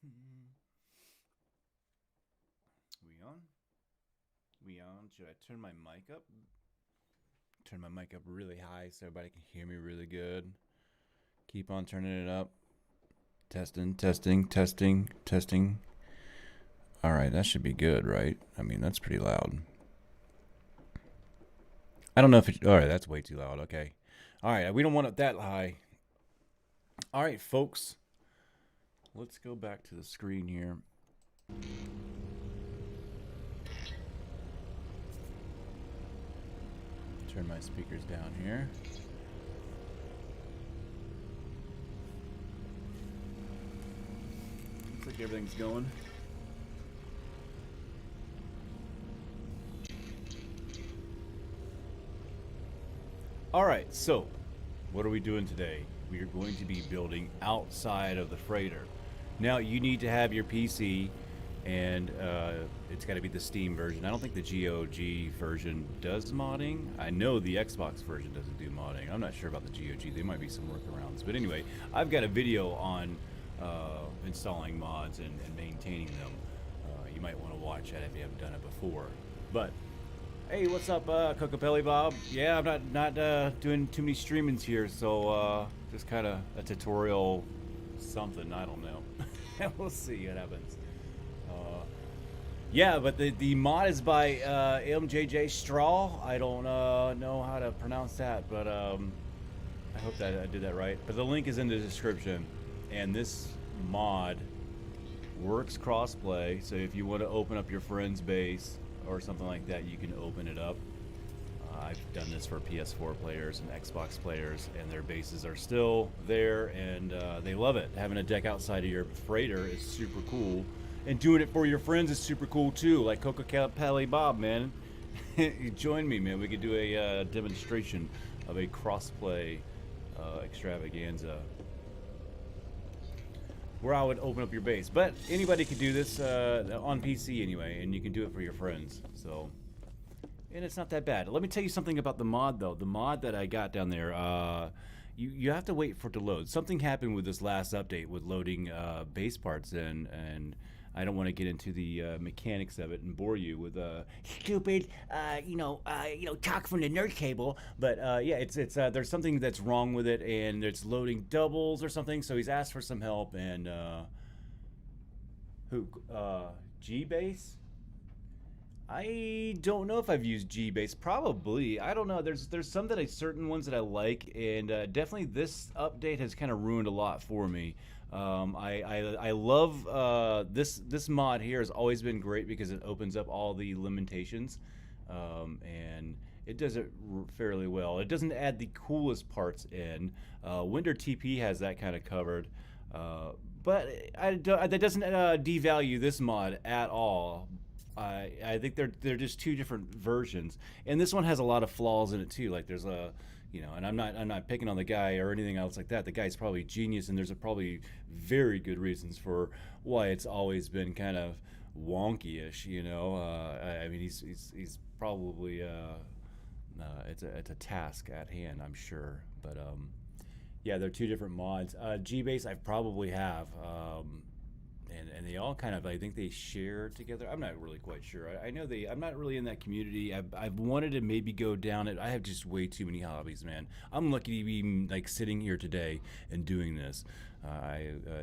We on? We on? Should I turn my mic up? Turn my mic up really high so everybody can hear me really good. Keep on turning it up. Testing, testing, testing, testing. All right, that should be good, right? I mean, that's pretty loud. I don't know if it... All right, that's way too loud. Okay. All right, we don't want it that high. All right, folks. Let's go back to the screen here. Turn my speakers down here. Looks like everything's going. All right, so what are we doing today? We are going to be building outside of the freighter. Now, you need to have your PC, and it's got to be the Steam version. I don't think the GOG version does modding. I know the Xbox version doesn't do modding. I'm not sure about the GOG. There might be some workarounds. But anyway, I've got a video on installing mods and maintaining them. You might want to watch that if you haven't done it before. But hey, what's up, Cocopelli Bob? Yeah, I'm not doing too many streamings here, so just kind of a tutorial something. I don't know. We'll see what happens. Yeah, but the mod is by Mjjstral. I don't know how to pronounce that, but I hope that I did that right. But the link is in the description, and this mod works crossplay. So if you want to open up your friend's base or something like that, you can open it up. I've done this for PS4 players and Xbox players, and their bases are still there, and they love it. Having a deck outside of your freighter is super cool, and doing it for your friends is super cool too. Like Cocopelli Bob, man, you join me, man. We could do a demonstration of a crossplay extravaganza where I would open up your base. But anybody could do this on PC anyway, and you can do it for your friends. So, and it's not that bad. Let me tell you something about the mod, though. The mod that I got down there, you have to wait for it to load. Something happened with this last update with loading base parts in, and I don't want to get into the mechanics of it and bore you with stupid, talk from the nerd cable. But yeah, it's there's something that's wrong with it, and it's loading doubles or something. So he's asked for some help, and G-Base? I don't know if I've used G-Base. Probably. I don't know. There's some that certain ones that I like, and definitely this update has kind of ruined a lot for me. I love this mod here has always been great because it opens up all the limitations, and it does it fairly well. It doesn't add the coolest parts in. Winder TP has that kind of covered, but that doesn't devalue this mod at all. I think they're just two different versions, and this one has a lot of flaws in it too. Like there's and I'm not picking on the guy or anything else like that. The guy's probably genius, and there's probably very good reasons for why it's always been kind of wonky-ish. I mean he's probably it's a task at hand, I'm sure. But yeah, they're two different mods. G-Base I probably have. And they all kind of, I think they share together. I'm not really quite sure. I know I'm not really in that community. I've wanted to maybe go down it. I have just way too many hobbies, man. I'm lucky to be like sitting here today and doing this.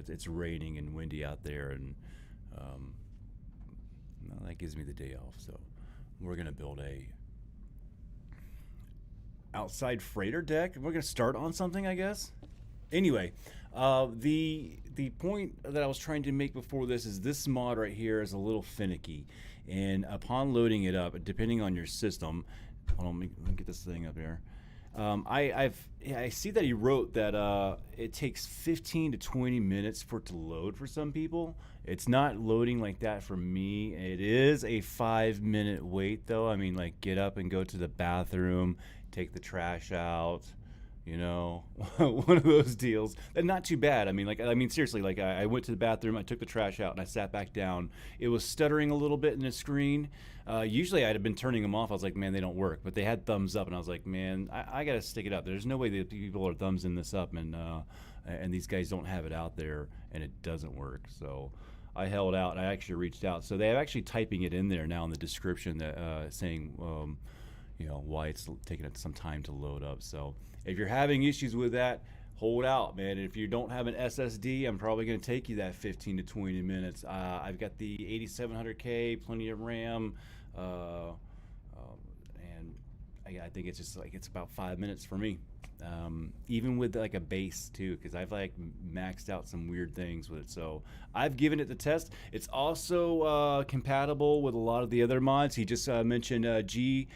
It's raining and windy out there, and that gives me the day off. So we're gonna build a outside freighter deck. We're gonna start on something, I guess. Anyway, the point that I was trying to make before this is this mod right here is a little finicky, and upon loading it up, depending on your system, hold on, let me get this thing up here. I see that he wrote that it takes 15 to 20 minutes for it to load for some people. It's not loading like that for me. It is a 5-minute wait though. I mean, like get up and go to the bathroom, take the trash out. One of those deals. And not too bad. I mean, seriously, like I went to the bathroom, I took the trash out, and I sat back down. It was stuttering a little bit in the screen. Usually I'd have been turning them off. I was like, man, they don't work. But they had thumbs up, and I was like, man, I got to stick it up. There's no way that people are thumbsing this up and and these guys don't have it out there, and it doesn't work. So I held out. I actually reached out. So they're actually typing it in there now in the description that saying, you know, why it's taking some time to load up. So if you're having issues with that, hold out, man. If you don't have an SSD, I'm probably going to take you that 15 to 20 minutes. I've got the 8700K, plenty of RAM, and I think it's just like it's about 5 minutes for me. Even with like a base too, because I've like maxed out some weird things with it. So I've given it the test. It's also compatible with a lot of the other mods. He just mentioned G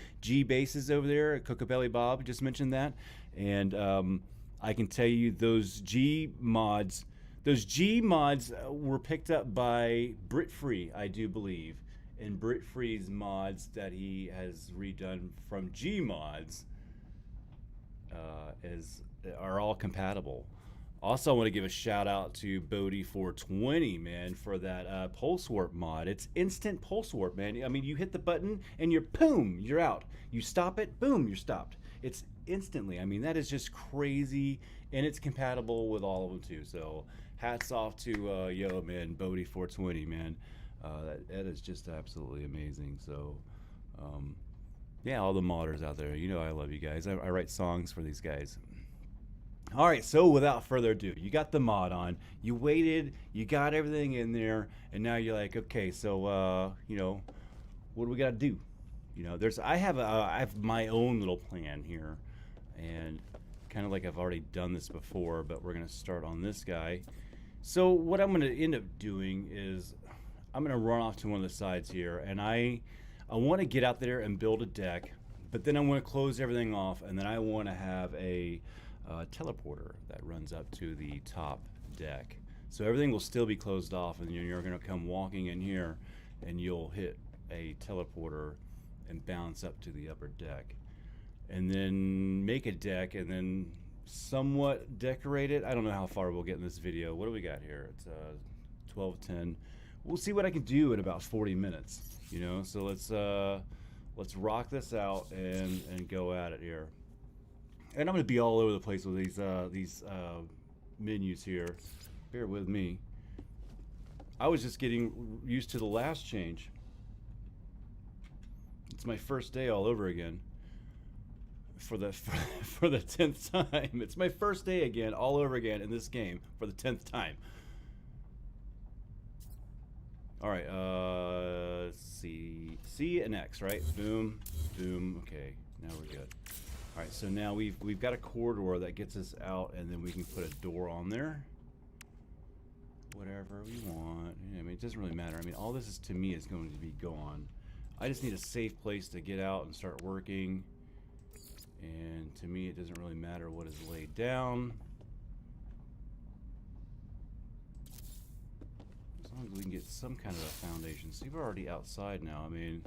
bases over there. Cookabelly Bob just mentioned that, and I can tell you those G mods were picked up by Brit-Free, I do believe, and Brit-Free's mods that he has redone from G mods are all compatible. Also, I want to give a shout out to Bodie420, man, for that pulse warp mod. It's instant pulse warp, man. I mean, you hit the button and you're boom, you're out. You stop it, boom, you're stopped. It's instantly. I mean, that is just crazy, and it's compatible with all of them too. So hats off to yo, man, Bodie420, man. That is just absolutely amazing. So yeah, all the modders out there, you know I love you guys. I write songs for these guys. All right, so without further ado, you got the mod on, you waited, you got everything in there, and now you're like, okay, so you know, what do we got to do? You know, I have my own little plan here, and kind of like I've already done this before, but we're gonna start on this guy. So what I'm gonna end up doing is I'm gonna run off to one of the sides here, and I want to get out there and build a deck, but then I want to close everything off, and then I want to have a teleporter that runs up to the top deck. So everything will still be closed off, and you're going to come walking in here, and you'll hit a teleporter and bounce up to the upper deck. And then make a deck, and then somewhat decorate it. I don't know how far we'll get in this video. What do we got here? It's 12:10. We'll see what I can do in about 40 minutes. You know, so let's rock this out and go at it here. And I'm gonna be all over the place with these menus here. Bear with me. I was just getting used to the last change. It's my first day all over again. For the 10th time. It's my first day again, all over again in this game for the 10th time. All right, C and X, right? Boom, boom. Okay, now we're good. All right, so now we've got a corridor that gets us out, and then we can put a door on there. Whatever we want. I mean, it doesn't really matter. I mean, all this is to me is going to be gone. I just need a safe place to get out and start working. And to me, it doesn't really matter what is laid down. As long as we can get some kind of a foundation. See, we're already outside now. I mean,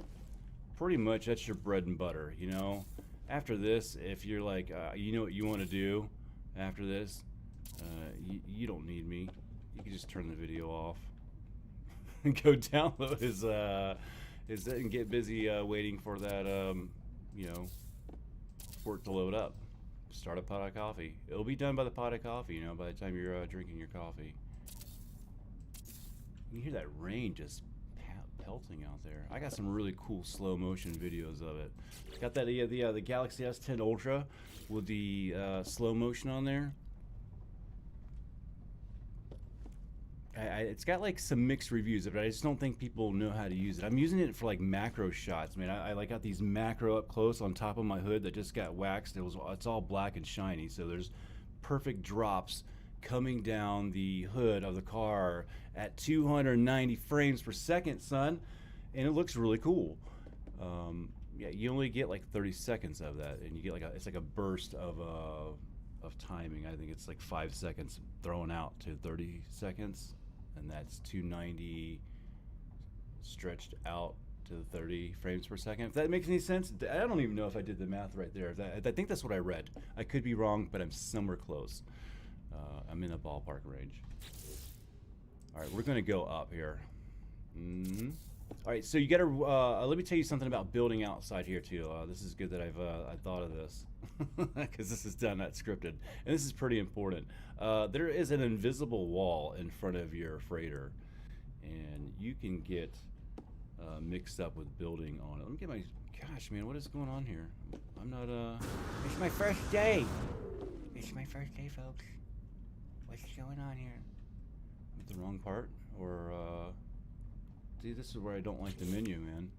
pretty much that's your bread and butter, you know? After this, if you're like, you know what you want to do after this, you don't need me. You can just turn the video off and go download his and get busy waiting for that, you know, for it to load up. Start a pot of coffee. It'll be done by the pot of coffee, you know, by the time you're drinking your coffee. You hear that rain just pelting out there. I got some really cool slow motion videos of it. Got that the Galaxy S10 Ultra with the slow motion on there. It's got like some mixed reviews of it. I just don't think people know how to use it. I'm using it for like macro shots. I mean, I like got these macro up close on top of my hood that just got waxed. It's all black and shiny, so there's perfect drops coming down the hood of the car at 290 frames per second, son, and it looks really cool. Yeah, you only get like 30 seconds of that, and you get like it's like a burst of timing. I think it's like 5 seconds thrown out to 30 seconds, and that's 290 stretched out to 30 frames per second. If that makes any sense, I don't even know if I did the math right there. I think that's what I read. I could be wrong, but I'm somewhere close. I'm in the ballpark range. All right, we're gonna go up here. All right, so you got to let me tell you something about building outside here too. This is good that let me tell you something about building outside here too. This is good that I thought of this because this is done not scripted, and this is pretty important. There is an invisible wall in front of your freighter, and you can get mixed up with building on it. Let me get my gosh, man, what is going on here? I'm not It's my first day. It's my first day, folks. What's going on here? I'm at the wrong part, or see, this is where I don't like the menu, man.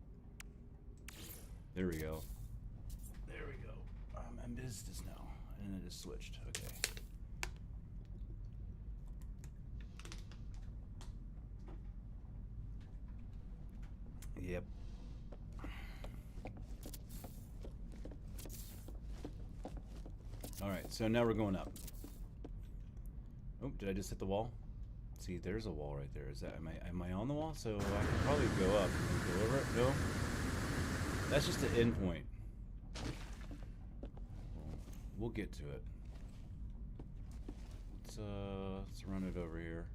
There we go. There we go. I'm in business now. And it just switched. Okay. Yep. Alright, so now we're going up. Oh, did I just hit the wall? See, there's a wall right there. Is that am I on the wall? So I can probably go up and go over it. No, that's just the end point. We'll get to it. Let's run it over here.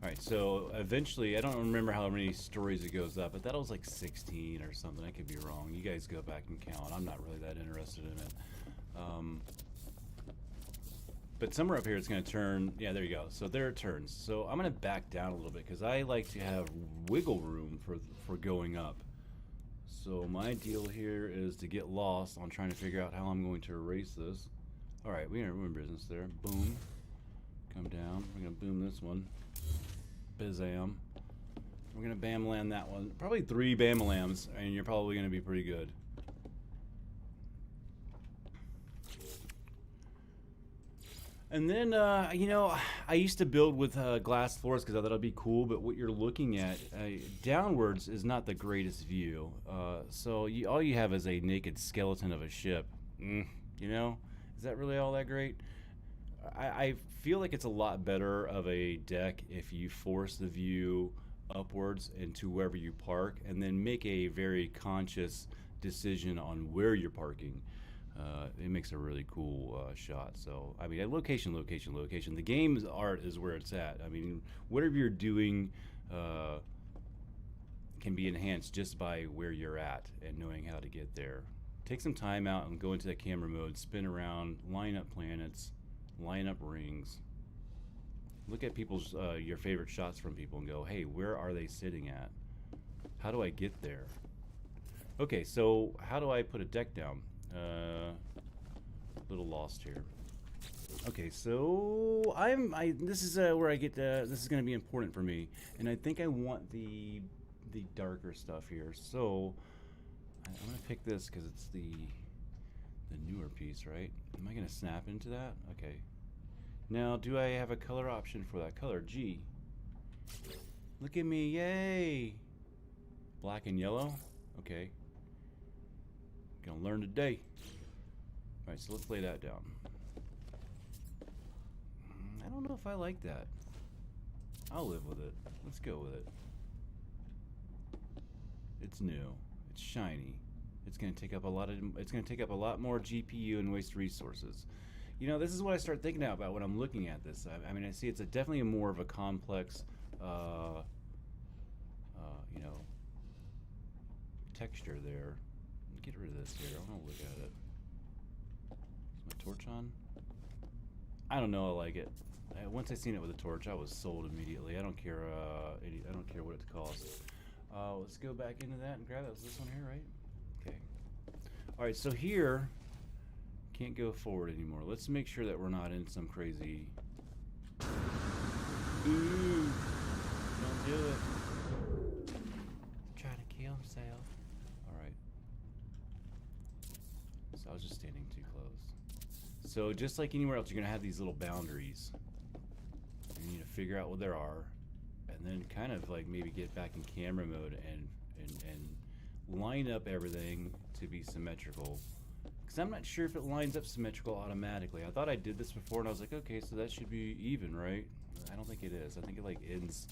Alright, so eventually, I don't remember how many stories it goes up, but that was like 16 or something. I could be wrong. You guys go back and count. I'm not really that interested in it. But somewhere up here it's going to turn. Yeah, there you go. So there it turns. So I'm going to back down a little bit because I like to have wiggle room for going up. So my deal here is to get lost on trying to figure out how I'm going to erase this. Alright, we're in business there. Boom. Come down. We're going to boom this one. Bizam. We're gonna bam land that one. Probably 3 bam-a-lams, and you're probably gonna be pretty good. And then, you know, I used to build with glass floors because I thought it'd be cool, but what you're looking at downwards is not the greatest view. So all you have is a naked skeleton of a ship. You know, is that really all that great? I feel like it's a lot better of a deck if you force the view upwards into wherever you park and then make a very conscious decision on where you're parking. It makes a really cool shot. So, I mean, location. The game's art is where it's at. I mean, whatever you're doing can be enhanced just by where you're at and knowing how to get there. Take some time out and go into that camera mode, spin around, line up planets, line up rings, look at people's your favorite shots from people and go, hey, where are they sitting at? How do I get there? Okay, so how do I put a deck down? A little lost here. Okay, so this is where I get this is going to be important for me, and I think I want the darker stuff here. So I'm going to pick this because it's the newer piece, right? Am I going to snap into that? Okay. Now, do I have a color option for that color? G. Look at me, yay! Black and yellow? Okay. Gonna learn today. Alright, so let's lay that down. I don't know if I like that. I'll live with it. Let's go with it. It's new. It's shiny. It's gonna take up a lot more GPU and waste resources. You know, this is what I start thinking about when I'm looking at this. I mean, I see it's definitely more of a complex, you know, texture there. Get rid of this here. I want to look at it. Is my torch on? I don't know. I like it. Once I seen it with a torch, I was sold immediately. I don't care. I don't care what it costs. Let's go back into that and grab that. Was this one here, right? Okay. All right. So here. Can't go forward anymore. Let's make sure that we're not in some crazy. Ooh, don't do it. Trying to kill himself. All right. So I was just standing too close. So just like anywhere else, you're gonna have these little boundaries. You need to figure out what there are, and then kind of like maybe get back in camera mode and line up everything to be symmetrical. Because I'm not sure if it lines up symmetrical automatically. I thought I did this before and I was like, okay, so that should be even, right? I don't think it is. I think it like ends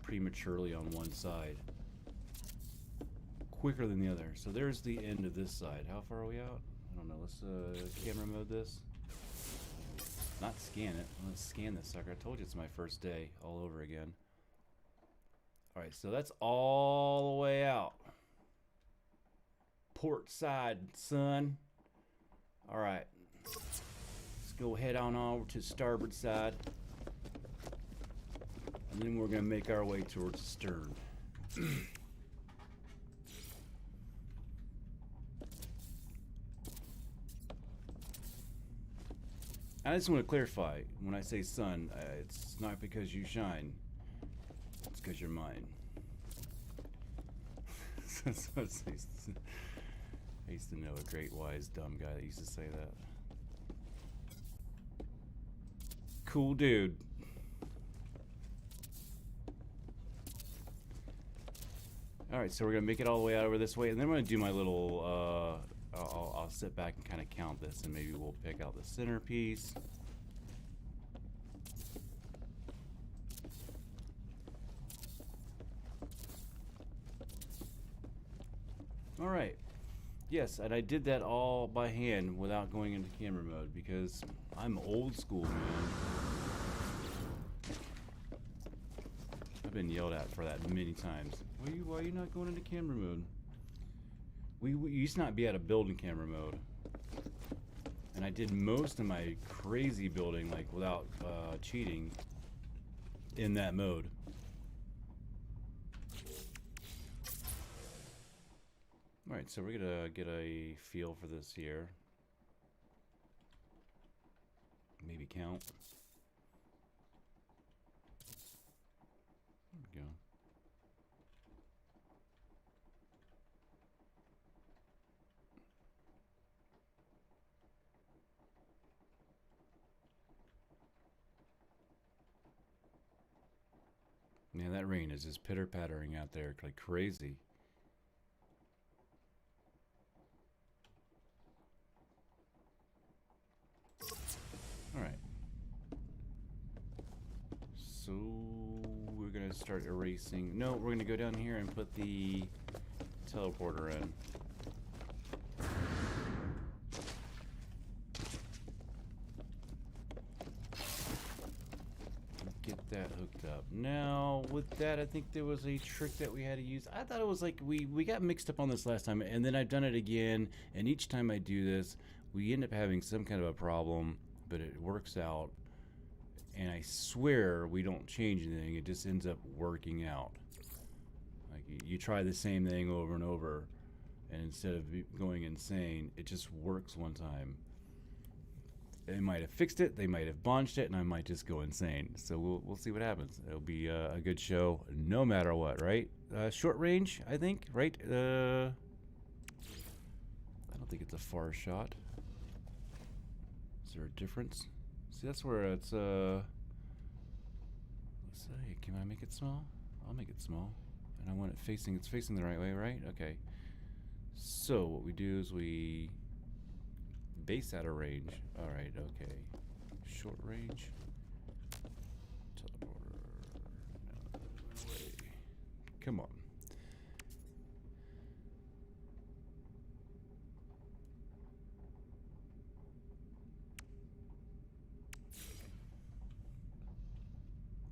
prematurely on one side. quicker than the other. So there's the end of this side. How far are we out? I don't know. Let's camera mode this. Not scan it. Let's scan this sucker. I told you it's my first day all over again. Alright, so that's all the way out. Port side, son. Alright. Let's go head on over to starboard side. And then we're going to make our way towards the stern. I just want to clarify, when I say sun, it's not because you shine. It's because you're mine. I used to know a great, wise, dumb guy that used to say that. Cool dude. Alright, so we're going to make it all the way out over this way, and then I'm going to do my little, I'll sit back and kind of count this, and maybe we'll pick out the centerpiece. Alright. Yes, and I did that all by hand without going into camera mode, because I'm old school, man. I've been yelled at for that many times. Why are you not going into camera mode? We used to not be able to build in camera mode. And I did most of my crazy building, like, without cheating in that mode. Alright, so we're gonna get a feel for this here. Maybe count. There we go. Man, that rain is just pitter-pattering out there like crazy. Alright. So we're gonna start erasing. No, we're gonna go down here and put the teleporter in. Get that hooked up. Now, with that, I think there was a trick that we had to use. I thought it was like we got mixed up on this last time, and then I've done it again, and each time I do this, we end up having some kind of a problem, but it works out. And I swear we don't change anything, it just ends up working out. Like, you try the same thing over and over, and instead of going insane, it just works one time. They might have fixed it, they might have botched it, and I might just go insane. So we'll see what happens. It'll be a good show no matter what, right? Short range, I think, right? I don't think it's a far shot. Is there a difference? See, that's where it's, let's see, can I make it small? I'll make it small. And I want it facing, it's facing the right way, right? Okay. So what we do is we base out of range. Alright, okay. Short range. Teleporter. No, way. Come on.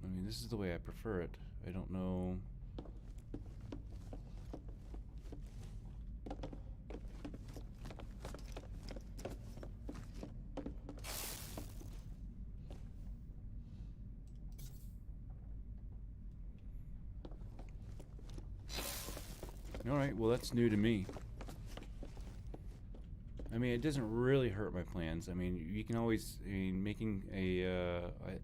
I mean, this is the way I prefer it. I don't know. Alright, well, that's new to me. I mean, it doesn't really hurt my plans. I mean, you can always, I mean, making a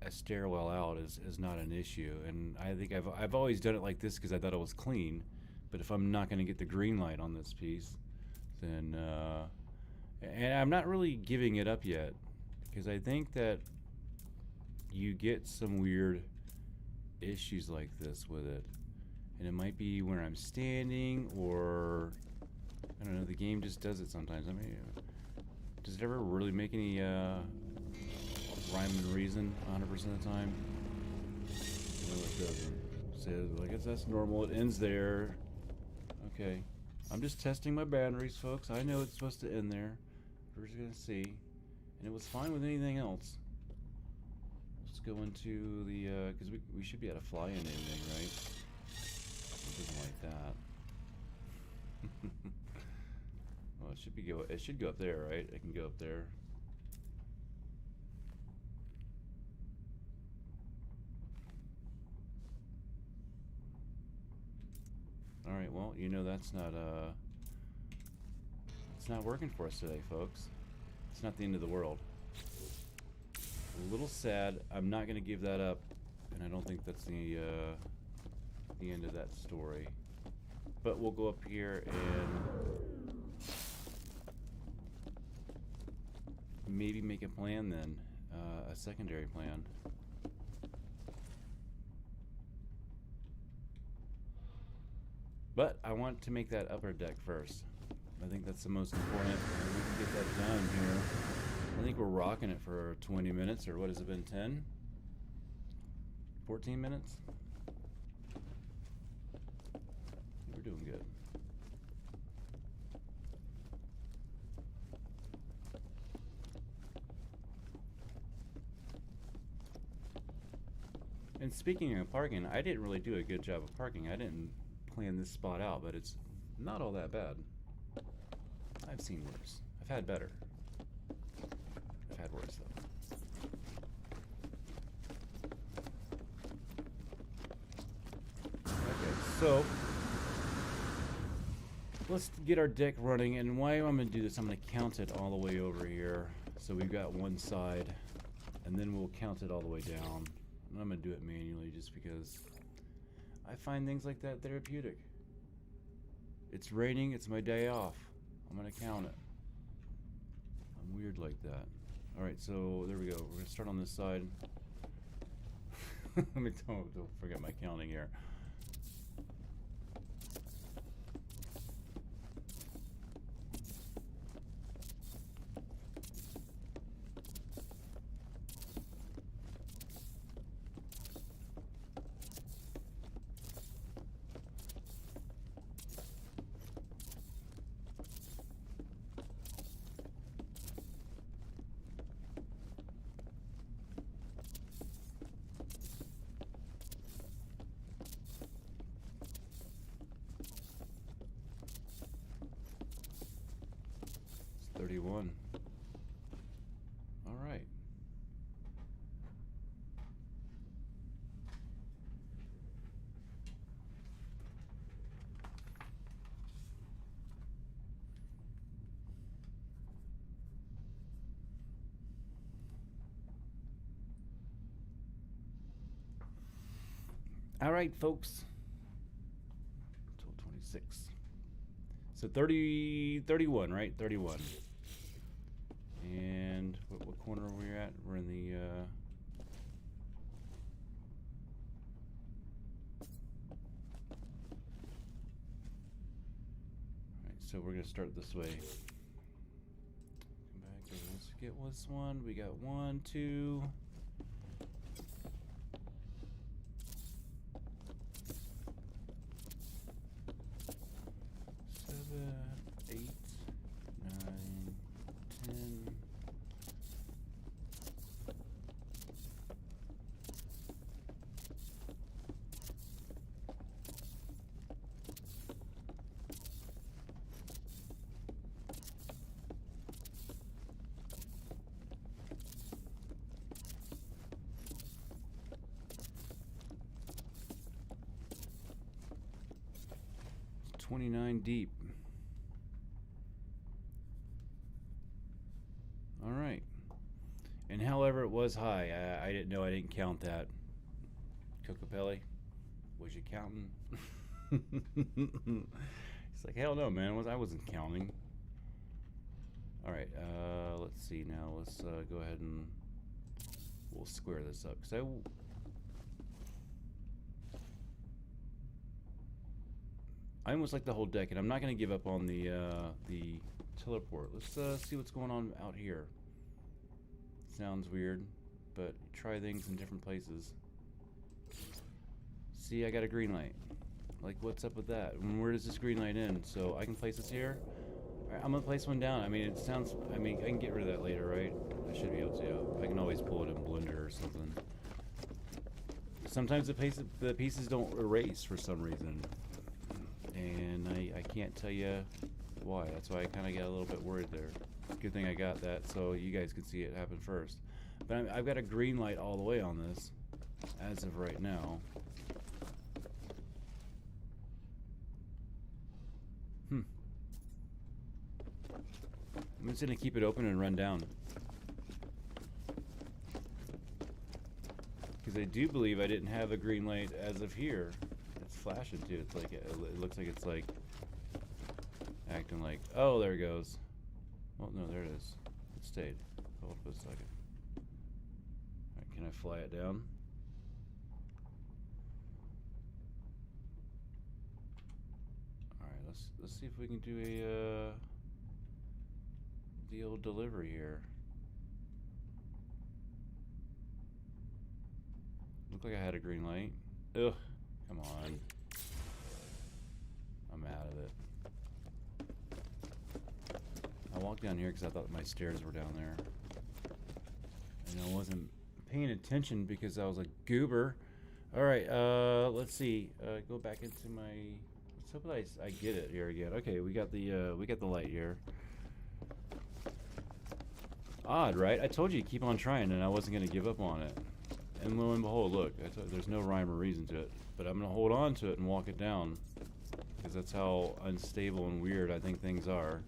stairwell out is not an issue. And I think I've always done it like this because I thought it was clean. But if I'm not going to get the green light on this piece, then, and I'm not really giving it up yet. Because I think that you get some weird issues like this with it. And it might be where I'm standing, or I don't know, the game just does it sometimes. I mean, does it ever really make any rhyme and reason 100% of the time? No, it doesn't. So I guess that's normal. It ends there. Okay. I'm just testing my batteries, folks. I know it's supposed to end there. We're just gonna see. And it was fine with anything else. Let's go into the, because we should be able to fly in anything, right? It doesn't like that. Well, it should go up there, right? I can go up there. All right, well, you know that's not it's not working for us today, folks. It's not the end of the world. A little sad. I'm not going to give that up, and I don't think that's the end of that story. But we'll go up here and maybe make a plan then, a secondary plan. But I want to make that upper deck first. I think that's the most important, and we can get that done here. I think we're rocking it for 20 minutes, or what has it been, 10? 14 minutes? We're doing good. And speaking of parking, I didn't really do a good job of parking. I didn't plan this spot out, but it's not all that bad. I've seen worse. I've had better. I've had worse, though. Okay, so let's get our deck running, and why I'm going to do this, I'm going to count it all the way over here. So we've got one side, and then we'll count it all the way down. And I'm going to do it manually just because I find things like that therapeutic. It's raining, it's my day off. I'm going to count it. I'm weird like that. Alright, so there we go. We're going to start on this side. Let me don't forget my counting here. It's 31. All right. All right, folks. Total 26. So 31, right? 31. And what corner are we at? We're in the Alright, so we're gonna start this way. Come back and let's get this one. We got 1, 2. 8, 9, 10. It's 29 deep. All right. And however it was high, I didn't know. I didn't count that. Cocopelli, was you counting? It's like, hell no, man. I wasn't counting. All right. Let's see now. Let's go ahead and we'll square this up because I almost like the whole deck, and I'm not going to give up on the teleport. Let's see what's going on out here. Sounds weird, but try things in different places. See, I got a green light. Like, what's up with that? And where does this green light end? So I can place this here. All right, I'm gonna place one down. I mean, it sounds. I mean, I can get rid of that later, right? I should be able to. I can always pull it in Blender or something. Sometimes the pieces don't erase for some reason, and I can't tell you why. That's why I kind of got a little bit worried there. Good thing I got that so you guys can see it happen first. But I've got a green light all the way on this as of right now. I'm just gonna keep it open and run down. Because I do believe I didn't have a green light as of here. It's flashing too. It's like it looks like it's like acting like, oh, there it goes. Oh no, there it is. It stayed. Hold up a second. Alright, can I fly it down? Alright, let's see if we can do a the old delivery here. Looked like I had a green light. Ugh, come on. I'm out of it. I walked down here because I thought my stairs were down there. And I wasn't paying attention because I was a goober. Alright, let's see. Go back into my... Let's hope that I get it here again. Okay, we got the light here. Odd, right? I told you to keep on trying and I wasn't going to give up on it. And lo and behold, look, there's no rhyme or reason to it. But I'm going to hold on to it and walk it down. Because that's how unstable and weird I think things are.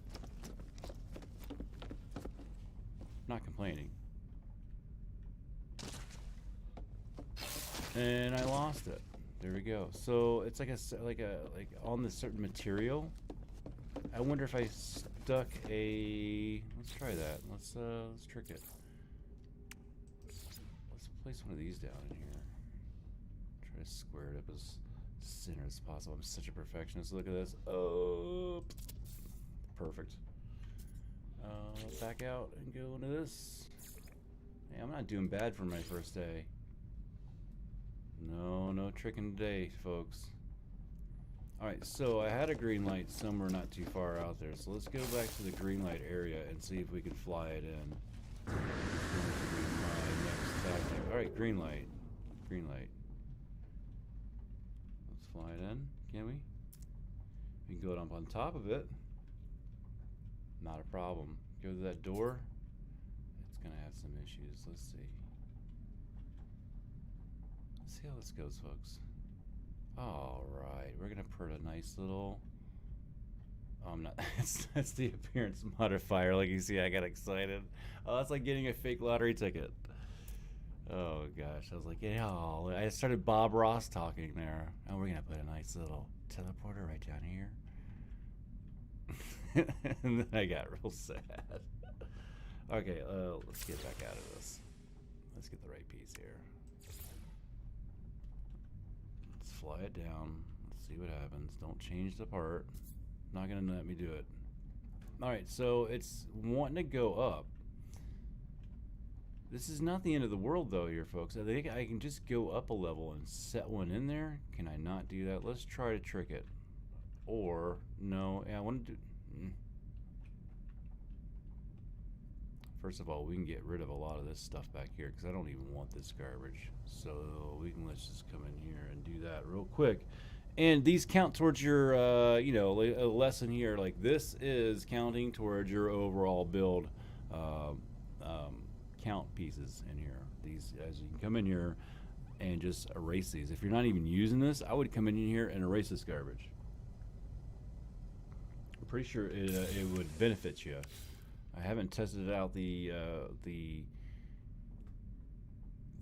Not complaining. And I lost it. There we go. So it's like on this certain material. I wonder if I stuck a... Let's try that. Let's trick it. Let's place one of these down in here. Try to square it up as center as possible. I'm such a perfectionist. Look at this. Oh, perfect. Back out and go into this. Hey, I'm not doing bad for my first day. No tricking today, folks. Alright, so I had a green light somewhere not too far out there. So let's go back to the green light area and see if we can fly it in. That's going to be my next tactic. Alright, green light. Green light. Let's fly it in, can we? We can go up on top of it. Not a problem. Go to that door. It's going to have some issues. Let's see. Let's see how this goes, folks. Alright, we're going to put a nice little... Oh, I'm not... that's the appearance modifier. Like you see, I got excited. Oh, that's like getting a fake lottery ticket. Oh, gosh. I was like, yeah. I started Bob Ross talking there. Oh, we're going to put a nice little teleporter right down here. And then I got real sad. Okay, let's get back out of this. Let's get the right piece here. Let's fly it down. Let's see what happens. Don't change the part. Not gonna let me do it. Alright, so it's wanting to go up. This is not the end of the world though here, folks. I think I can just go up a level and set one in there. Can I not do that? Let's try to trick it. Or, no, yeah, I want to do... First of all, we can get rid of a lot of this stuff back here because I don't even want this garbage. So let's just come in here and do that real quick. And these count towards your, you know, a lesson here. Like this is counting towards your overall build count pieces in here. These, as you can come in here and just erase these. If you're not even using this, I would come in here and erase this garbage. I'm pretty sure it would benefit you. I haven't tested out the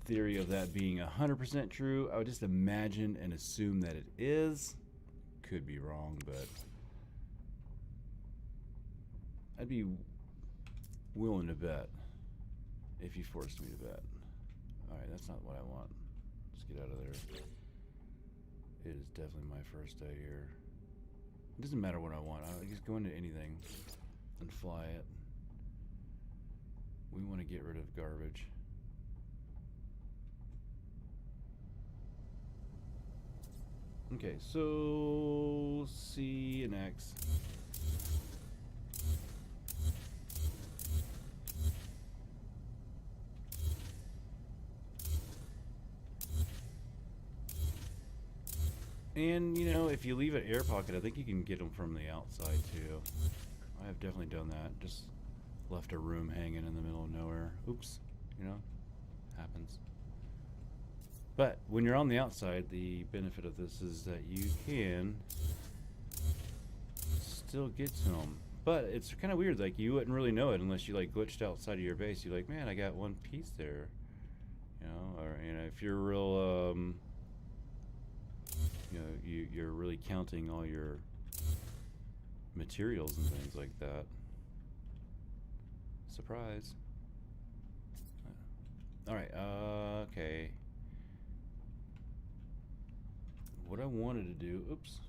theory of that being 100% true. I would just imagine and assume that it is. Could be wrong, but I'd be willing to bet if you forced me to bet. Alright, that's not what I want. Let's get out of there. It is definitely my first day here. It doesn't matter what I want. I just go into anything and fly it. We want to get rid of garbage. Okay, so C and X. And, you know, if you leave an air pocket, I think you can get them from the outside, too. I have definitely done that. Just left a room hanging in the middle of nowhere. Oops. You know, happens. But when you're on the outside, the benefit of this is that you can still get to them. But it's kind of weird. Like, you wouldn't really know it unless you, like, glitched outside of your base. You're like, man, I got one piece there. You know, or, you know, if you're real, you know, you're really counting all your materials and things like that. Surprise. Alright, okay. What I wanted to do, oops.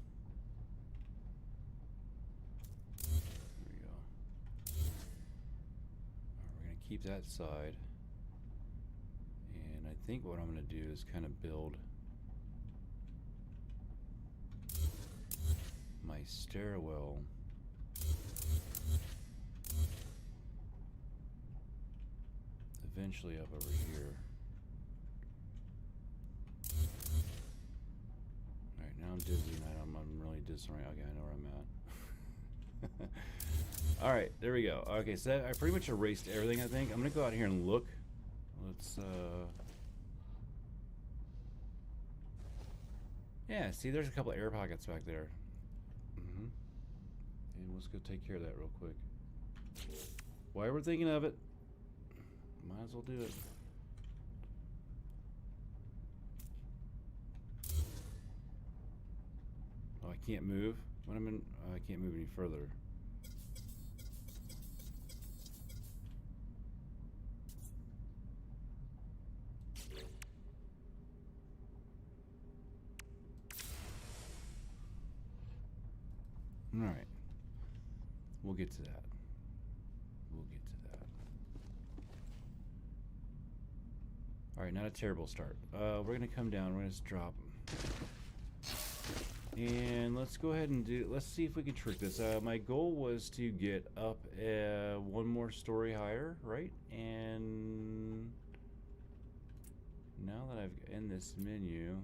There we go. Alright, we're going to keep that side. And I think what I'm going to do is kind of build my stairwell eventually up over here. Alright, now I'm dizzy and I'm really disoriented. Okay, I know where I'm at. Alright, there we go. Okay, so I pretty much erased everything, I think. I'm gonna go out here and look. Let's yeah, see, there's a couple air pockets back there. And let's go take care of that real quick. While we're thinking of it, might as well do it. Oh, I can't move. When I'm in, I can't move any further. All right. We'll get to that. We'll get to that. All right, not a terrible start. We're gonna come down. We're gonna just drop. And let's go ahead and do. Let's see if we can trick this. My goal was to get up one more story higher, right? And now that I've in this menu.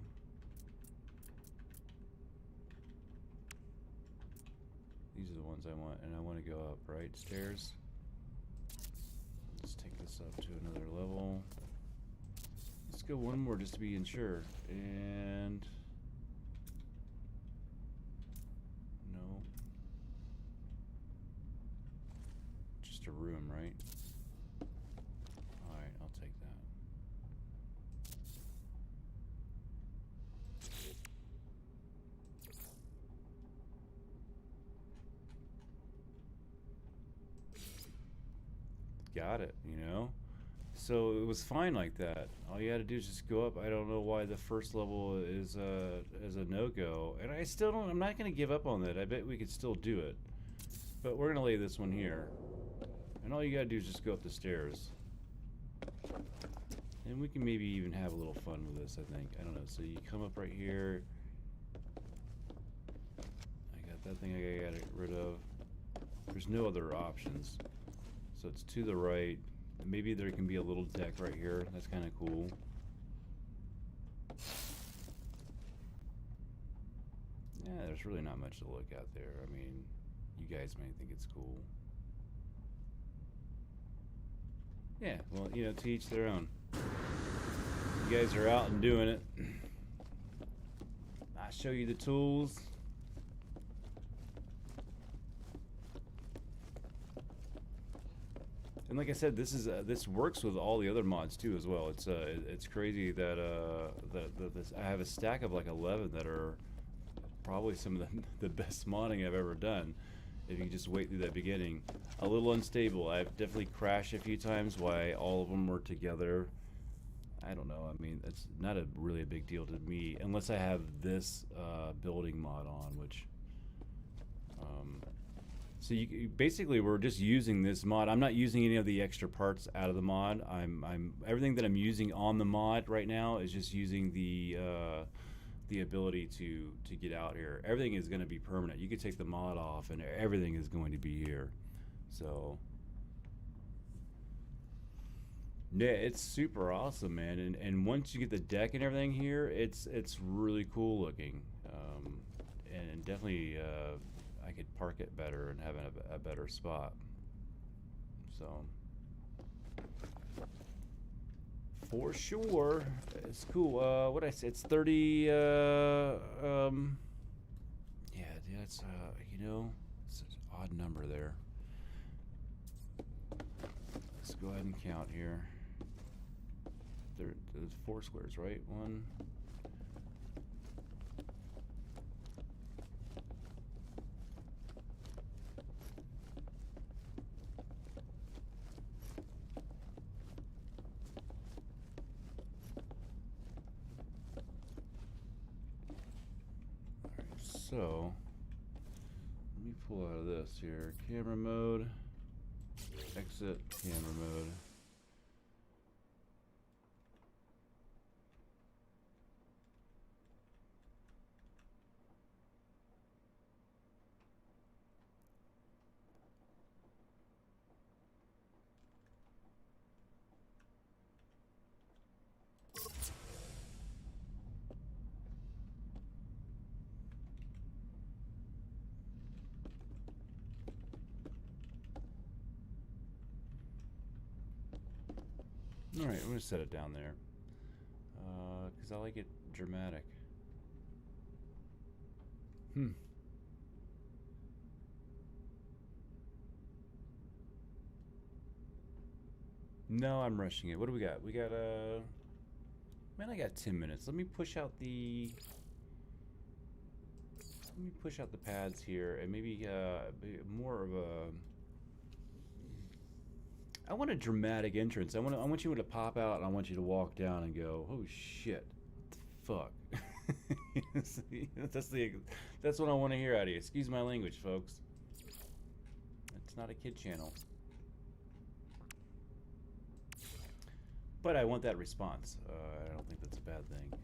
These are the ones I want, and I want to go up, right? Stairs. Let's take this up to another level. Let's go one more just to be sure. And no. Just a room, right? Alright, I'll take that. Got it, you know? So it was fine like that. All you had to do is just go up. I don't know why the first level is a no-go. And I still don't, I'm not going to give up on that. I bet we could still do it. But we're going to lay this one here. And all you got to do is just go up the stairs. And we can maybe even have a little fun with this, I think. I don't know. So you come up right here. I got that thing I got to get rid of. There's no other options. So it's to the right. Maybe there can be a little deck right here. That's kind of cool. Yeah, there's really not much to look at there. I mean, you guys may think it's cool. Yeah, well, you know, to each their own. You guys are out and doing it. I show you the tools. And like I said, this is this works with all the other mods too as well. It's crazy that I have a stack of like 11 that are probably some of the best modding I've ever done. If you just wait through that beginning, a little unstable. I've definitely crashed a few times. Why all of them were together, I don't know. I mean, it's not really a big deal to me unless I have this building mod on, which. So you basically we're just using this mod. I'm not using any of the extra parts out of the mod. I'm everything that I'm using on the mod right now is just using the the ability to get out here. Everything is going to be permanent. You could take the mod off and everything is going to be here. So yeah, it's super awesome, man. And once you get the deck and everything here, it's really cool looking. And definitely I could park it better and have a better spot. So for sure, it's cool. What I say? It's 30. Yeah, that's you know, it's an odd number there. Let's go ahead and count here. There's 4 squares, right? 1. So, let me pull out of this here. Camera mode, exit camera mode. Alright, I'm going to set it down there. Because I like it dramatic. No, I'm rushing it. What do we got? We got, man, I got 10 minutes. Let me push out the... Let me push out the pads here and maybe more of a... I want a dramatic entrance. I want you to pop out and I want you to walk down and go, oh shit, what the fuck? That's what I want to hear out of you. Excuse my language, folks. It's not a kid channel. But I want that response. I don't think that's a bad thing.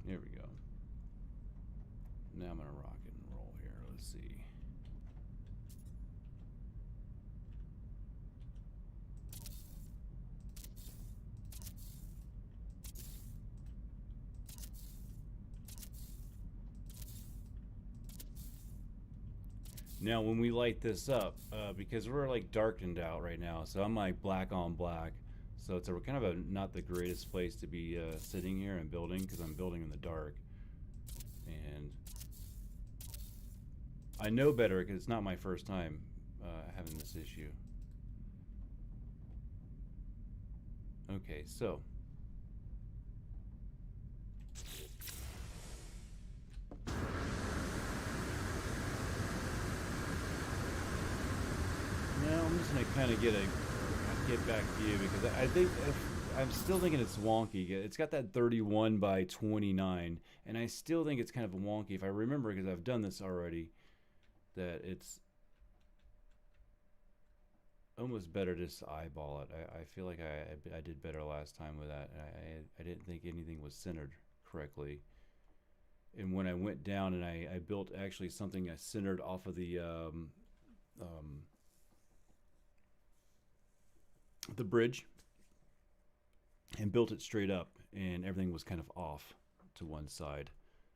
Here we go. Now I'm gonna rock and roll here. Let's see. Now when we light this up, because we're like darkened out right now, so I'm like black on black. So it's a kind of a not the greatest place to be sitting here and building, because I'm building in the dark. And I know better because it's not my first time having this issue. Okay, so now I'm just gonna kind of get back to you because I think I'm still thinking it's wonky. It's got that 31 by 29, and I still think it's kind of wonky. If I remember, because I've done this already, that it's almost better just to eyeball it. I feel like I did better last time with that. I didn't think anything was centered correctly. And when I went down and I built actually something I centered off of the bridge and built it straight up, and everything was kind of off to one side,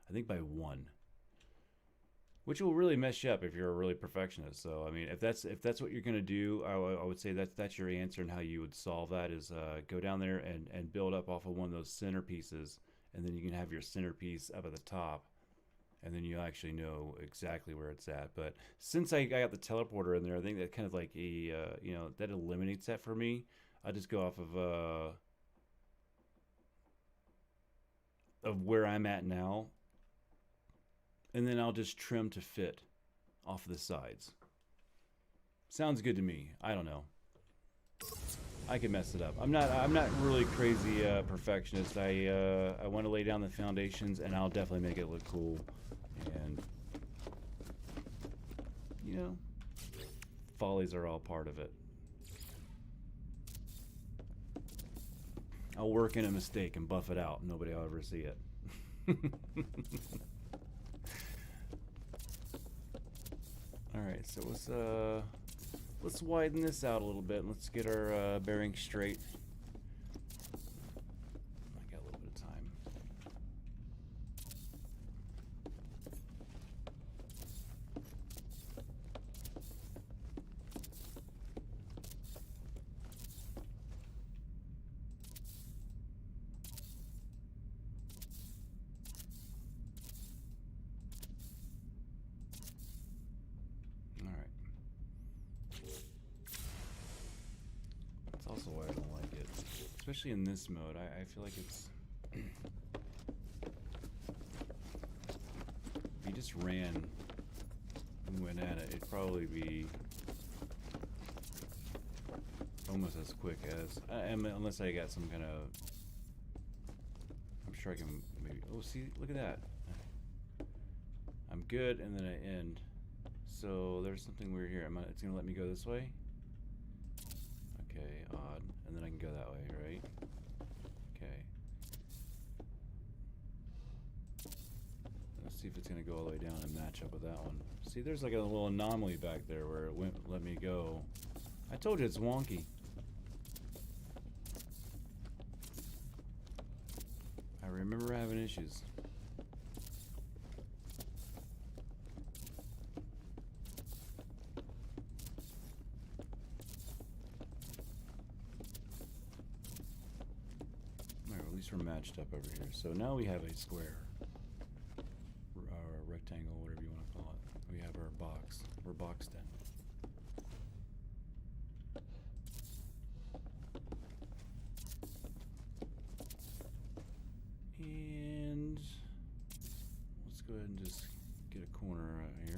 I think by 1, which will really mess you up if you're a really perfectionist. So I mean, if that's what you're gonna do, I would say that's your answer, and how you would solve that is go down there and build up off of one of those centerpieces, and then you can have your centerpiece up at the top, and then you actually know exactly where it's at. But since I got the teleporter in there, I think that kind of like a you know, that eliminates that for me. I just go off of where I'm at now, and then I'll just trim to fit off of the sides. Sounds good to me. I don't know. I can mess it up. I'm not really crazy perfectionist. I want to lay down the foundations, and I'll definitely make it look cool. And you know, follies are all part of it. I'll work in a mistake and buff it out. Nobody will ever see it. All right, so let's widen this out a little bit. Let's get our bearings straight. I got a little bit of time. Also why I don't like it, especially in this mode. I feel like it's if you just ran and went at it, it'd probably be almost as quick as unless I got some kind of. I'm sure I can maybe. Oh, see, look at that. I'm good, and then I end. So there's something weird here. It's gonna let me go this way. Okay, odd. And then I can go that way, right? Okay. Let's see if it's going to go all the way down and match up with that one. See, there's like a little anomaly back there where it wouldn't let me go. I told you it's wonky. I remember having issues. We're matched up over here. So now we have a square, or a rectangle, whatever you want to call it. We have our box. We're boxed in. And let's go ahead and just get a corner right here.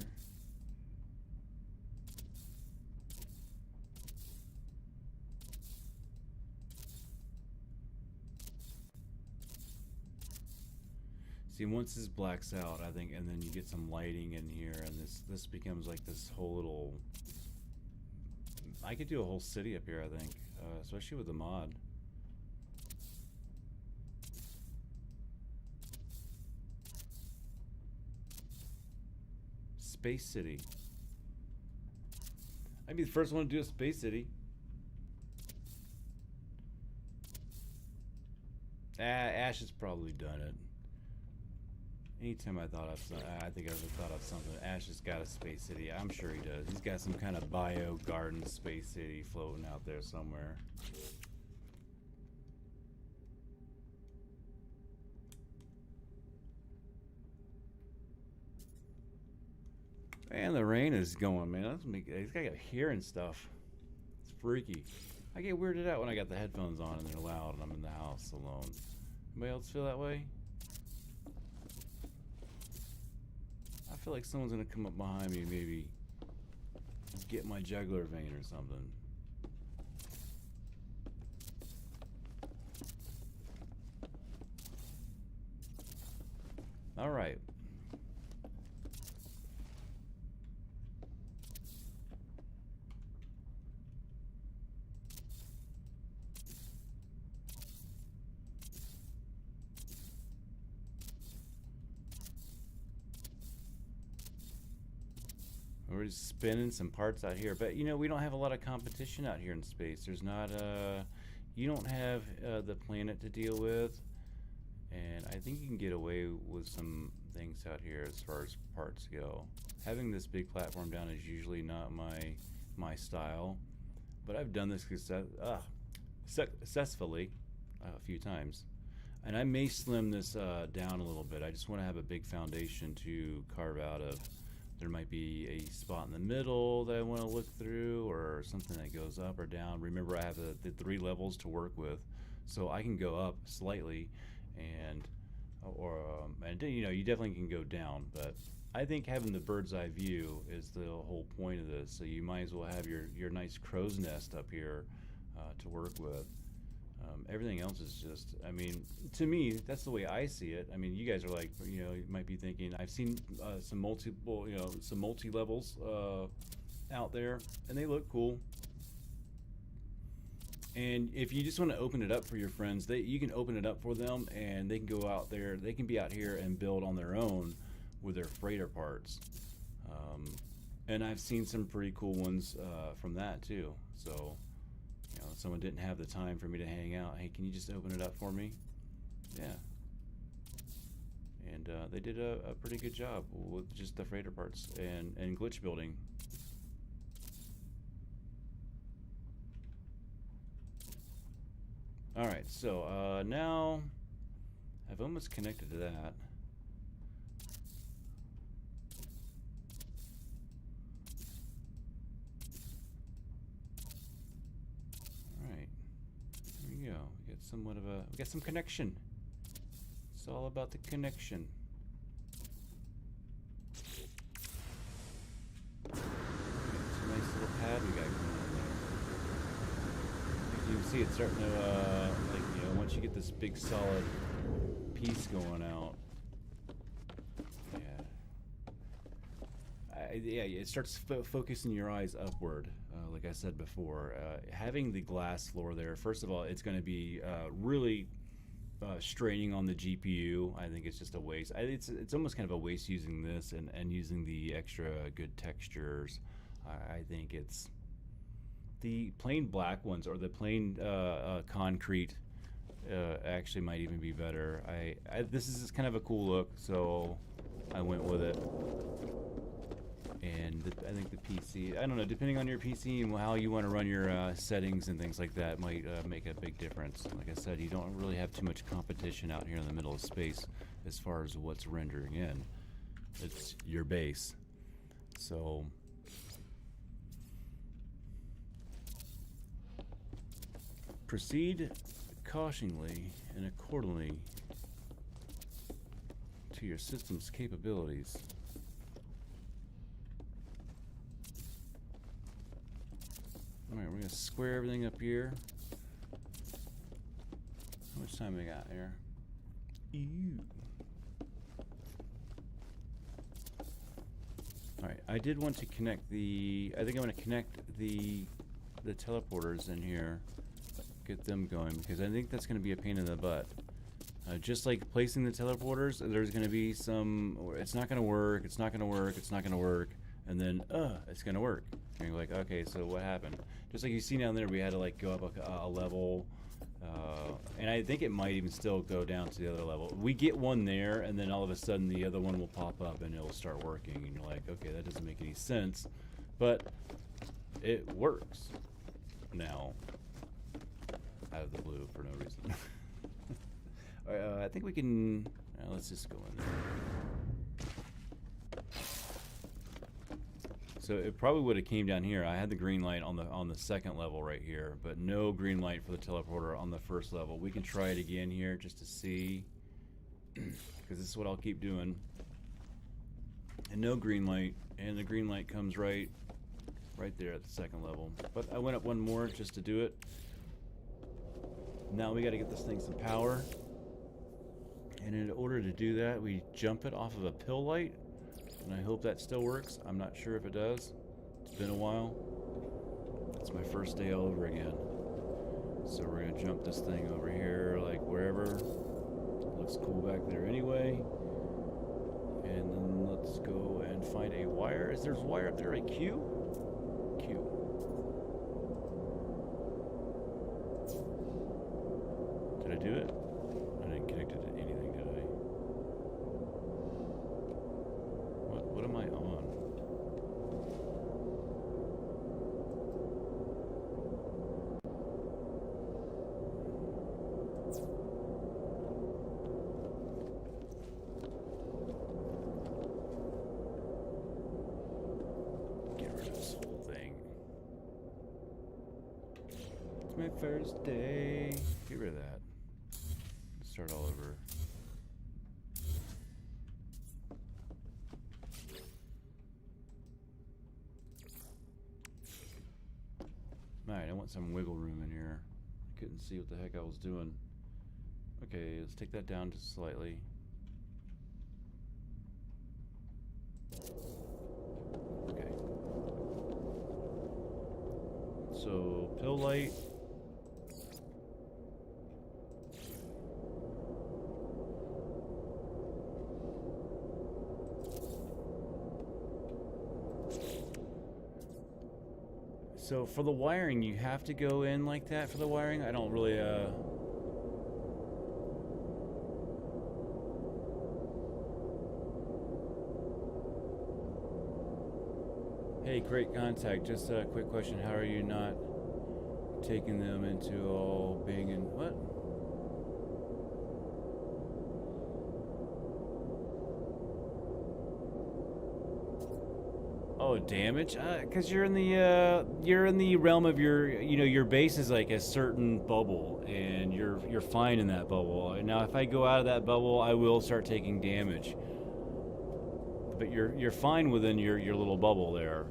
See, once this blacks out, I think, and then you get some lighting in here, and this becomes like this whole little. I could do a whole city up here, I think, especially with the mod. Space City. I'd be the first one to do a Space City. Ash has probably done it. Anytime I thought of something, I think I would have thought of something. Ash has got a Space City. I'm sure he does. He's got some kind of bio garden Space City floating out there somewhere. And the rain is going, man. He's got hair and stuff. It's freaky. I get weirded out when I got the headphones on and they're loud and I'm in the house alone. Anybody else feel that way? I feel like someone's gonna come up behind me and maybe get my jugular vein or something. All right. We're just spinning some parts out here, but you know, we don't have a lot of competition out here in space. There's not you don't have the planet to deal with, and I think you can get away with some things out here as far as parts go. Having this big platform down is usually not my style, but I've done this successfully a few times, and I may slim this down a little bit. I just want to have a big foundation to carve out of. There might be a spot in the middle that I want to look through, or something that goes up or down. Remember, I have the 3 levels to work with, so I can go up slightly, and you know, you definitely can go down. But I think having the bird's eye view is the whole point of this. So you might as well have your nice crow's nest up here, to work with. Everything else is just, I mean, to me, that's the way I see it. I mean, you guys are like, you know, you might be thinking, I've seen some multiple, you know, some multi-levels out there, and they look cool. And if you just want to open it up for your friends, you can open it up for them, and they can go out there, they can be out here and build on their own with their freighter parts. And I've seen some pretty cool ones from that too. So, you know, if someone didn't have the time for me to hang out, hey, can you just open it up for me? Yeah. And they did a pretty good job with just the freighter parts and glitch building. Alright, so now I've almost connected to that. Alright, there we go. We got somewhat of we got some connection. It's all about the connection. It's a nice little pad we got going on there. You can see it's starting to, like, you know, once you get this big solid piece going out, yeah, it starts focusing your eyes upward. Like I said before, having the glass floor there, first of all, it's going to be really straining on the GPU. I think it's just a waste. It's almost kind of a waste using this and using the extra good textures. I think it's the plain black ones or the plain concrete actually might even be better. This is just kind of a cool look, so I went with it. And I think the PC, I don't know, depending on your PC and how you want to run your settings and things like that might make a big difference. Like I said, you don't really have too much competition out here in the middle of space as far as what's rendering in. It's your base. So proceed cautiously and accordingly to your system's capabilities. Alright, we're going to square everything up here. How much time we got here? Ew. Alright, I did want to connect I think I'm going to connect the teleporters in here. Get them going, because I think that's going to be a pain in the butt. Just like placing the teleporters, there's going to be some, it's not going to work, it's not going to work, it's not going to work, and then, it's going to work. And you're like, okay, so what happened? Just like you see down there, we had to like go up a level, and I think it might even still go down to the other level. We get one there, and then all of a sudden the other one will pop up and it'll start working, and you're like, okay, that doesn't make any sense, but it works now, out of the blue for no reason. Alright, I think we can, let's just go in there. So it probably would have came down here. I had the green light on the second level right here, but no green light for the teleporter on the first level. We can try it again here just to see, because this is what I'll keep doing. And no green light, and the green light comes right there at the second level. But I went up one more just to do it. Now we got to get this thing some power. And in order to do that, we jump it off of a pill light. And I hope that still works. I'm not sure if it does. It's been a while. It's my first day all over again. So we're going to jump this thing over here, like wherever. It looks cool back there anyway. And then let's go and find a wire. There's a wire up there, a Q? Q. Did I do it? I didn't connect it to anything, did I? What am I on? Get rid of this whole thing. It's my first day. Get rid of that. Start all over. Alright, I want some wiggle room in here. I couldn't see what the heck I was doing. Okay, let's take that down just slightly. Okay. So, pill light. So for the wiring, you have to go in like that for the wiring? I don't really, Hey, great contact. Just a quick question. How are you not taking them into all banging? What? Oh, damage? Because you're in the realm of your base is like a certain bubble, and you're fine in that bubble. Now, if I go out of that bubble, I will start taking damage. But you're fine within your little bubble there.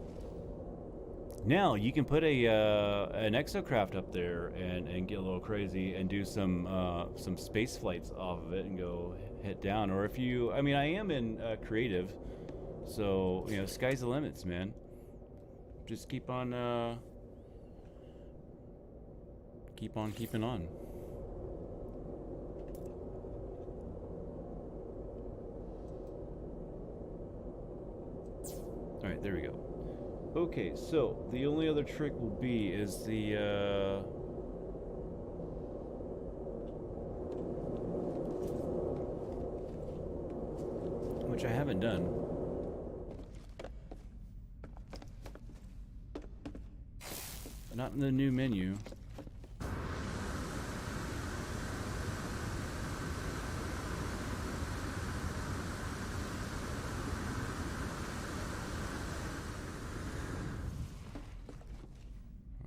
Now you can put an exocraft up there and get a little crazy and do some space flights off of it and go head down. Or if you, I mean, I am in creative. So, you know, sky's the limits, man. Just keep on keeping on. Alright, there we go. Okay, so the only other trick will be is the which I haven't done. Not in the new menu.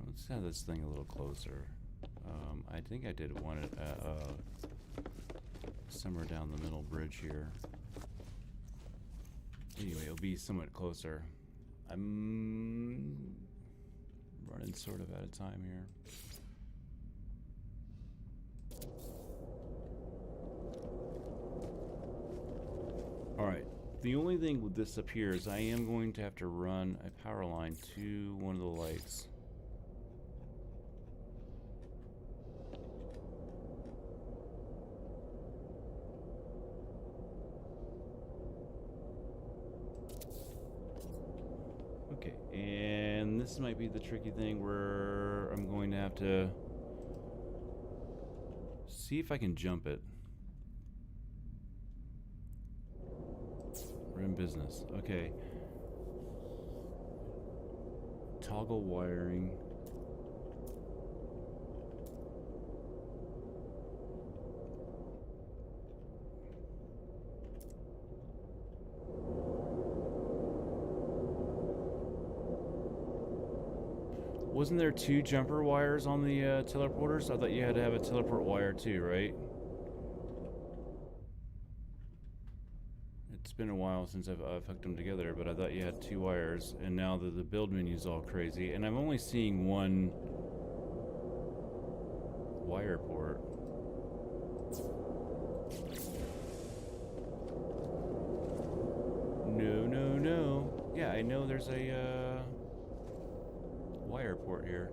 Let's have this thing a little closer. I think I did want it somewhere down the middle bridge here. Anyway, it'll be somewhat closer. I'm running sort of out of time here. Alright, the only thing with this up here is I am going to have to run a power line to one of the lights. Okay, and this might be the tricky thing where I'm going to have to see if I can jump it. We're in business. Okay. Toggle wiring. Wasn't there 2 jumper wires on the teleporters? I thought you had to have a teleport wire too, right? It's been a while since I've hooked them together, but I thought you had 2 wires, and now the build menu's all crazy, and I'm only seeing 1 wire port. No. Yeah, I know there's a wire port here.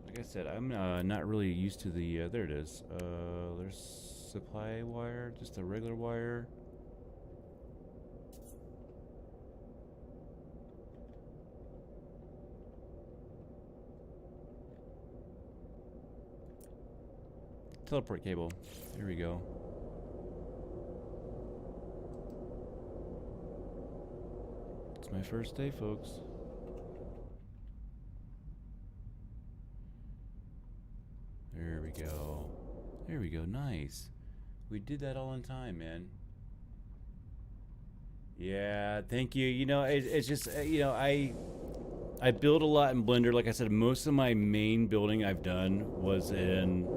Like I said, I'm not really used to the there it is. There's supply wire, just a regular wire. Teleport cable. Here we go. It's my first day, folks. There we go. There we go. Nice. We did that all in time, man. Yeah, thank you. You know, it's just, you know, I build a lot in Blender. Like I said, most of my main building I've done was in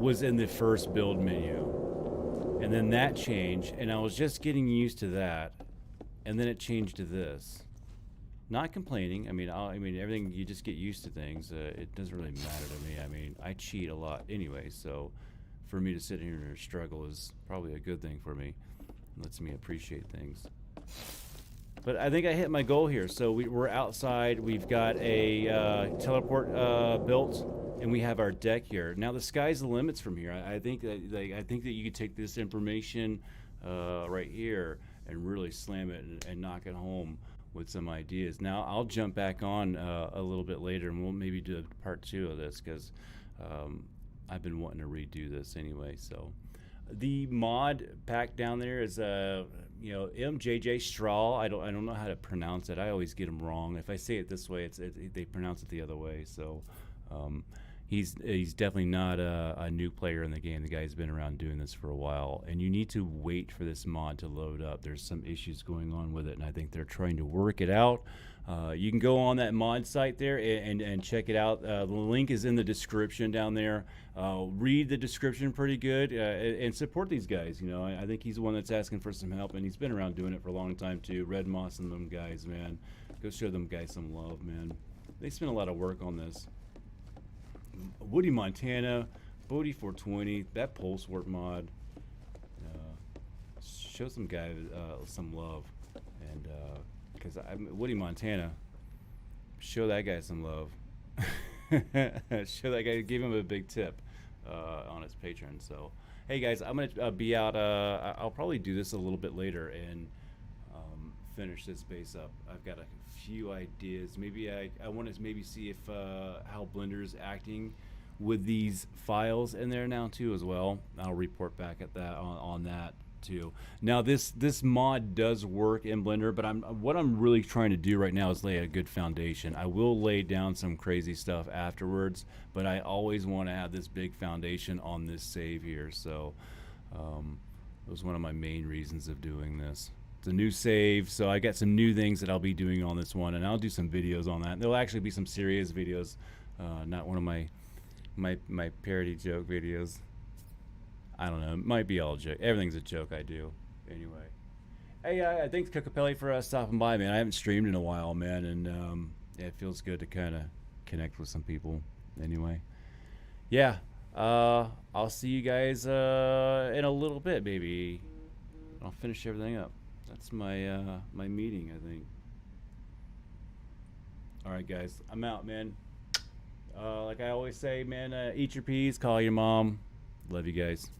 was in the first build menu. And then that changed, and I was just getting used to that. And then it changed to this. Not complaining. I mean, everything, you just get used to things. It doesn't really matter to me. I mean, I cheat a lot anyway, so for me to sit here and struggle is probably a good thing for me. It lets me appreciate things. But I think I hit my goal here. So we're outside. We've got a teleport built. And we have our deck here. Now the sky's the limits from here. I think that you could take this information right here and really slam it and knock it home with some ideas. Now I'll jump back on a little bit later, and we'll maybe do part 2 of this because I've been wanting to redo this anyway. So the mod pack down there is Mjjstral. I don't know how to pronounce it. I always get them wrong. If I say it this way, they pronounce it the other way. So. He's definitely not a new player in the game. The guy's been around doing this for a while, and you need to wait for this mod to load up. There's some issues going on with it, and I think they're trying to work it out. You can go on that mod site there and check it out. The link is in the description down there. Read the description pretty good and support these guys. You know, I think he's the one that's asking for some help, and he's been around doing it for a long time too. Red Moss and them guys, man. Go show them guys some love, man. They spent a lot of work on this. Woody Montana, Bodie 420, that Pulse Warp mod. Show some guy some love, and because Woody Montana, show that guy some love. Show that guy, give him a big tip on his Patreon. So, hey guys, I'm gonna be out. I'll probably do this a little bit later and finish this base up. I've got a few ideas. Maybe I want to maybe see if how Blender's acting with these files in there now too as well. I'll report back at that on that too. Now this mod does work in Blender, but what I'm really trying to do right now is lay a good foundation. I will lay down some crazy stuff afterwards, but I always want to have this big foundation on this save here. So it was one of my main reasons of doing this. It's a new save, so I got some new things that I'll be doing on this one, and I'll do some videos on that. There'll actually be some serious videos, not one of my parody joke videos. I don't know, it might be all joke. Everything's a joke I do. Anyway, hey, thanks Cocopelli for stopping by, man. I haven't streamed in a while, man, and yeah, it feels good to kind of connect with some people. Anyway, yeah, I'll see you guys in a little bit, maybe. I'll finish everything up. That's my my meeting, I think. All right, guys, I'm out, man. Like I always say, man, eat your peas, call your mom. Love you guys.